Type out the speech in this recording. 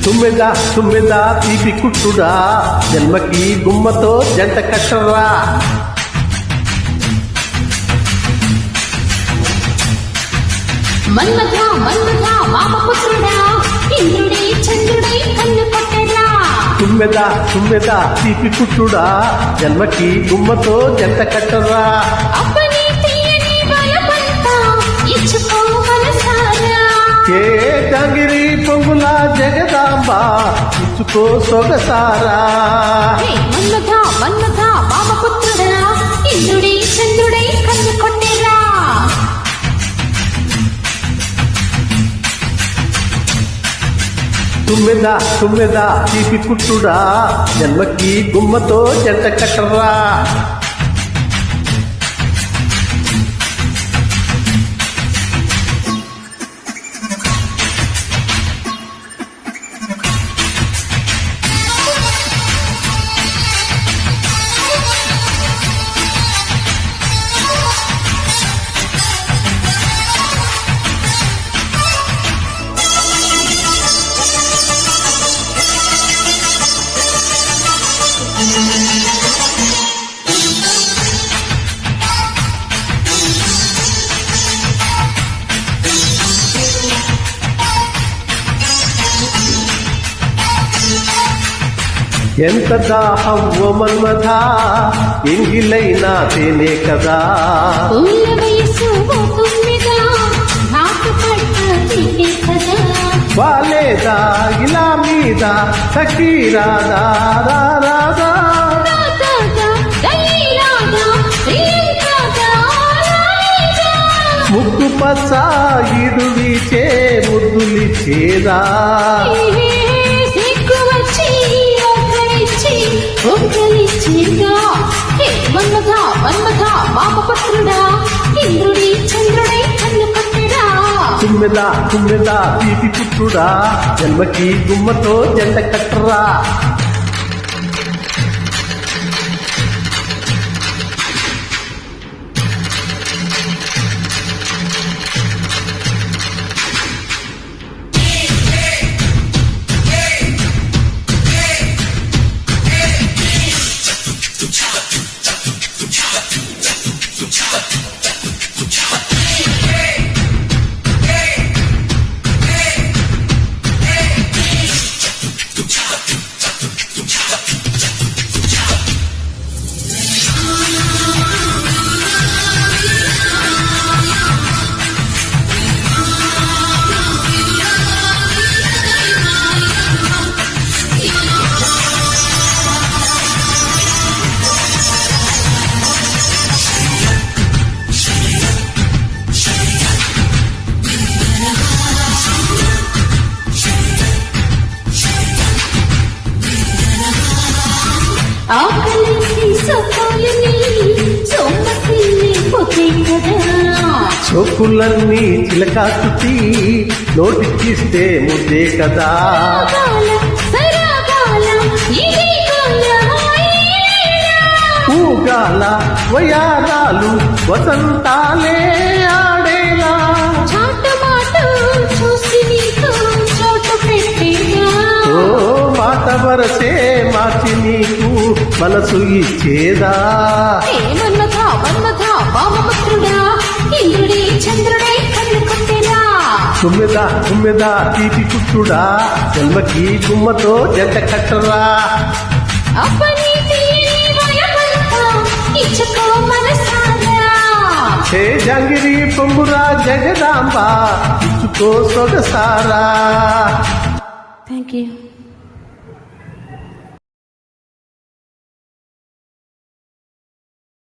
తుమ్మెదా తుమ్మెదా తీపి కుట్టుడా జన్మకి గుమ్మతో జంట కట్టరా. మన్మథ మన్మథ మామపుత్రుడా ఇంద్రుడి చంద్రుడి కన్ను కొట్టరా. తుమ్మెదా తుమ్మెదా తీపి కుట్టుడా జన్మకి గుమ్మతో జంట కట్టరా. అప్పని తీయని బలపంతా ఇచ్చుకో మనసారా. ఏ జాంగిరి పొంగుల జగదాంబ ఇచ్చుకో సొగసారా. మన్మథ మన్మథ మామపుత్రుడా ఇంద్రుడి చంద్రుడి కన్ను కొట్టరా. తుమ్మెదా తుమ్మెదా తీపి కుట్టుడా జన్మకి గుమ్మతో జంట కట్టరా. ఎంత దాహవ్వ మన్మథ ఎంగిలైనా తేనే కదా. పూల వయసు తుమ్మెదా నాకు పట్టేనే కదా. వాలేదా ఇలా మీద సఖీరాదా రాదా. ముగ్గు పచ్చ ఇడు వీచే ముద్దులిచ్చేదా. మన్మథ మన్మథ మామపుత్రుడా ఇంద్రుడి చంద్రుడి కన్ను కొట్టరా. తుమ్మెదా తుమ్మెదా తీపి పుట్టుడా జన్మకి గుమ్మతో జంట కట్టరా. చోకులన్నీ చిలకా చుట్టి నోటికిస్తే ముద్దే కదా. ఊగాల వయారాలు వసంతాలే ఆడేలా. ఓ మాట వరసే మార్చి నీకు మనసు ఇచ్చేదా. మన్మథ మన్మథ మామపుత్రుడా ఇంద్రుడి చంద్రుడి కన్ను కొట్టరా. తుమ్మెదా తుమ్మెదా తీపి కుట్టుడా జన్మకి గుమ్మతో జంట కట్టరా. అప్పని తీయని బలపంతా ఇచ్చుకో మనసారా. హే జాంగిరి పొంగురా జగదాంబ ఇచ్చుకో సొగసారా. Thank you.